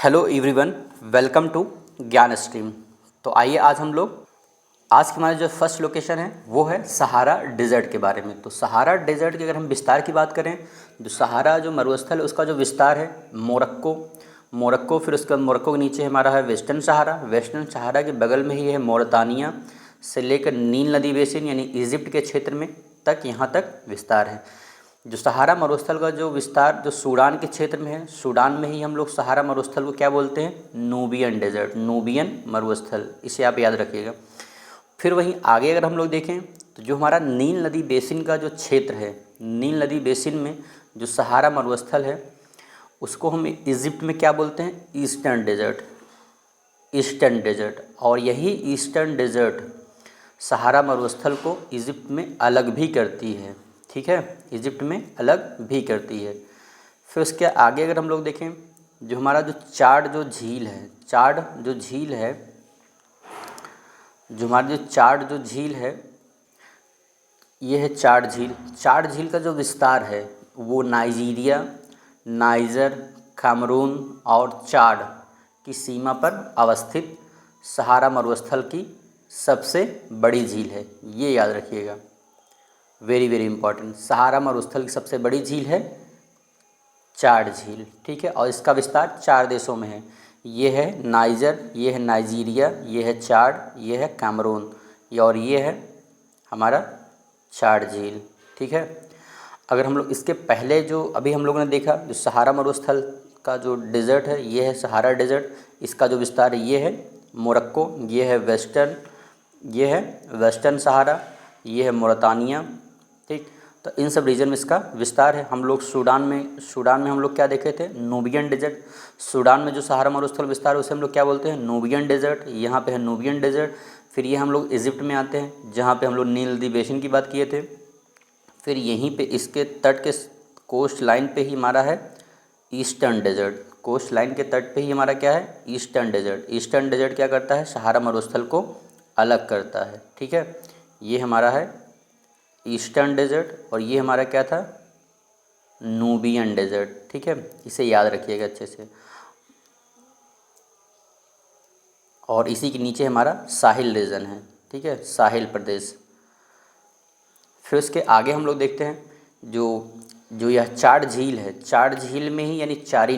Hello everyone, welcome to ज्ञान stream. तो आइए आज हम लोग आज की हमारी जो फर्स्ट लोकेशन है वो है सहारा डेजर्ट के बारे में। तो सहारा डेजर्ट की अगर हम विस्तार की बात करें, जो सहारा जो मरुस्थल है उसका जो विस्तार है मोरक्को, फिर उसके बाद मोरक्को के नीचे हमारा है वेस्टर्न सहारा के बगल में ही है मोरतानिया से लेकर नील नदी बेसिन यानी इजिप्ट के क्षेत्र में तक, यहाँ तक विस्तार है। जो सहारा मरुस्थल का जो विस्तार जो सूडान के क्षेत्र में है, सूडान में ही हम लोग सहारा मरुस्थल को क्या बोलते हैं? नूबियन डेजर्ट, नूबियन मरुस्थल, इसे आप याद रखिएगा। फिर वहीं आगे अगर हम लोग देखें तो जो हमारा नील नदी बेसिन का जो क्षेत्र है, नील नदी बेसिन में जो सहारा मरुस्थल है उसको हम इजिप्ट में क्या बोलते हैं? Eastern desert. और यही ईस्टर्न डेजर्ट सहारा मरुस्थल को इजिप्ट में अलग भी करती है, ठीक है, इजिप्ट में अलग भी करती है। फिर उसके आगे अगर हम लोग देखें, जो हमारा जो चाड जो झील है, ये है चाड झील का जो विस्तार है वो नाइजीरिया, नाइजर, कामरून और चाड की सीमा पर अवस्थित सहारा मरुस्थल की सबसे बड़ी झील है, ये याद रखिएगा, वेरी वेरी इंपॉर्टेंट। सहारा मरुस्थल की सबसे बड़ी झील है चाड झील, ठीक है, और इसका विस्तार 4 देशों में है। ये है नाइजर, ये है नाइजीरिया, ये है चाड, ये है कैमरून, और ये है हमारा चाड झील, ठीक है। अगर हम लोग इसके पहले जो अभी हम लोगों ने देखा जो सहारा मरुस्थल का जो डेजर्ट है ये है सहारा डेजर्ट, इसका जो विस्तार है ये है मोरक्को, ये है वेस्टर्न सहारा, ये है मोरतानिया, ठीक। तो इन सब रीजन में इसका विस्तार है। हम लोग सूडान में हम लोग क्या देखे थे? Nubian desert. सूडान में जो सहारा मरुस्थल विस्तार है उसे हम लोग क्या बोलते हैं? Nubian desert. यहाँ पे है नूबियन डेजर्ट। फिर ये हम लोग इजिप्ट में आते हैं जहाँ पे हम लोग नील नदी बेसिन की बात किए थे। फिर यहीं पे इसके तट के कोस्ट लाइन पे ही हमारा है ईस्टर्न डेजर्ट। कोस्ट लाइन के तट पे ही हमारा क्या है? Eastern desert. ईस्टर्न डेजर्ट क्या करता है? सहारा मरुस्थल को अलग करता है, ठीक है। ये हमारा है ईस्टर्न डेजर्ट और ये हमारा क्या था? नूबियन डेजर्ट, ठीक है, इसे याद रखिएगा अच्छे से। और इसी के नीचे हमारा साहिल रीजन है, ठीक है, साहिल प्रदेश। फिर उसके आगे हम लोग देखते हैं जो यह चाड झील है, चाड झील में ही यानी चाड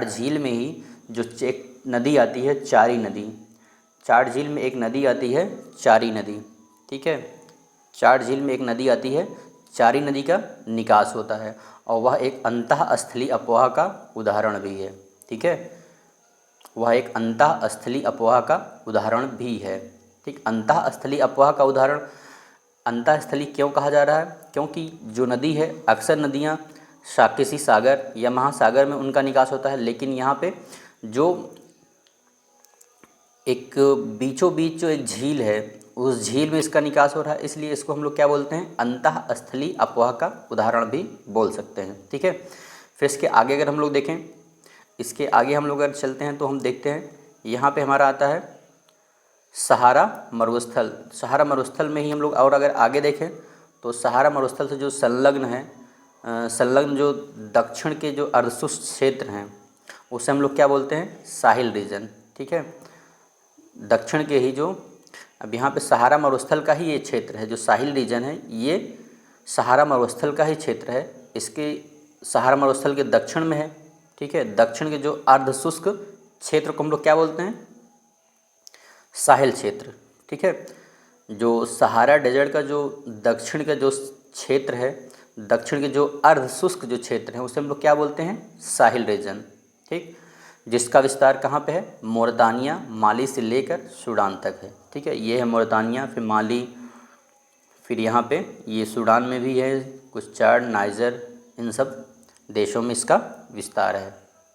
झील में ही जो एक नदी आती है चारी नदी, चाड झील में एक नदी आती है चारी नदी, ठीक है। चाड झील में एक नदी आती है चारी नदी का निकास होता है और वह एक अंतःस्थलीय अफवाह का उदाहरण भी है, ठीक है, वह एक अंतःस्थलीय अफवाह का उदाहरण भी है, ठीक। अंतःस्थलीय अफवाह का उदाहरण अंतःस्थलीय क्यों कहा जा रहा है? क्योंकि जो नदी है, अक्सर नदियाँ किसी सागर या महासागर में उनका निकास होता है, लेकिन यहाँ पे जो एक बीचों बीच जो एक झील है उस झील में इसका निकास हो रहा है, इसलिए इसको हम लोग क्या बोलते हैं? अंतःस्थलीय अफवाह का उदाहरण भी बोल सकते हैं, ठीक है। फिर इसके आगे अगर हम लोग देखें, इसके आगे हम लोग अगर चलते हैं तो हम देखते हैं यहाँ पे हमारा आता है सहारा मरुस्थल। सहारा मरुस्थल में ही हम लोग और अगर आगे देखें तो सहारा मरुस्थल से जो संलग्न जो दक्षिण के जो अर्धशुष्क क्षेत्र हैं उसे हम लोग क्या बोलते हैं? साहिल रीजन, ठीक है। दक्षिण के ही जो अब यहाँ पे सहारा मरुस्थल का ही ये क्षेत्र है, जो साहिल रीजन है ये सहारा मरुस्थल का ही क्षेत्र है, इसके सहारा मरुस्थल के दक्षिण में है, ठीक है। दक्षिण के जो अर्धशुष्क क्षेत्र को हम लोग क्या बोलते हैं? साहिल क्षेत्र, ठीक है। जो सहारा डेजर्ट का जो दक्षिण का जो क्षेत्र है, दक्षिण के जो अर्धशुष्क जो क्षेत्र है उसे हम लोग क्या बोलते हैं? साहिल रीजन, ठीक, जिसका विस्तार कहाँ पे है? मोरतानिया, माली से लेकर सूडान तक है, ठीक है। ये है मोरतानिया, फिर माली, फिर यहाँ पे ये सूडान में भी है, कुछ चाड, नाइजर, इन सब देशों में इसका विस्तार है,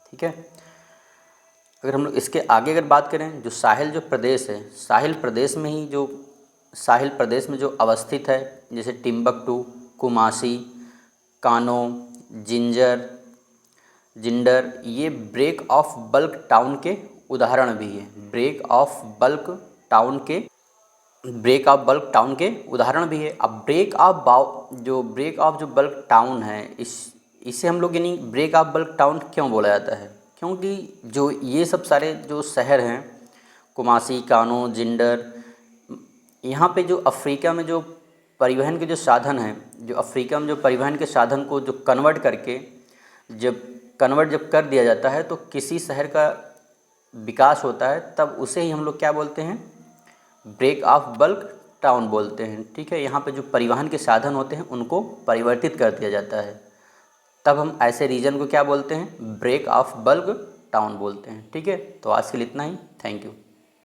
ठीक है। अगर हम लोग इसके आगे अगर बात करें, जो साहिल जो प्रदेश है, साहिल प्रदेश में जो अवस्थित है, जैसे टिम्बकटू, कुमासी, कानो, जिंडर, ये ब्रेक ऑफ बल्क टाउन के उदाहरण भी है। ब्रेक ऑफ बल्क टाउन के उदाहरण भी है। अब ब्रेक ऑफ जो बल्क टाउन है, इसे हम लोग यानी ब्रेक ऑफ बल्क टाउन क्यों बोला जाता है? क्योंकि जो ये सब सारे जो शहर हैं, कुमासी, कानो, जिंडर, यहाँ पे जो अफ्रीका में जो परिवहन के जो साधन हैं, जो अफ्रीका में जो परिवहन के साधन को जो कन्वर्ट जब कर दिया जाता है तो किसी शहर का विकास होता है, तब उसे ही हम लोग क्या बोलते हैं, ब्रेक ऑफ बल्क टाउन बोलते हैं। ठीक है, यहाँ पे जो परिवहन के साधन होते हैं उनको परिवर्तित कर दिया जाता है, तब हम ऐसे रीजन को क्या बोलते हैं, ब्रेक ऑफ बल्क टाउन बोलते हैं। ठीक है, तो आज के लिए इतना ही। Thank you.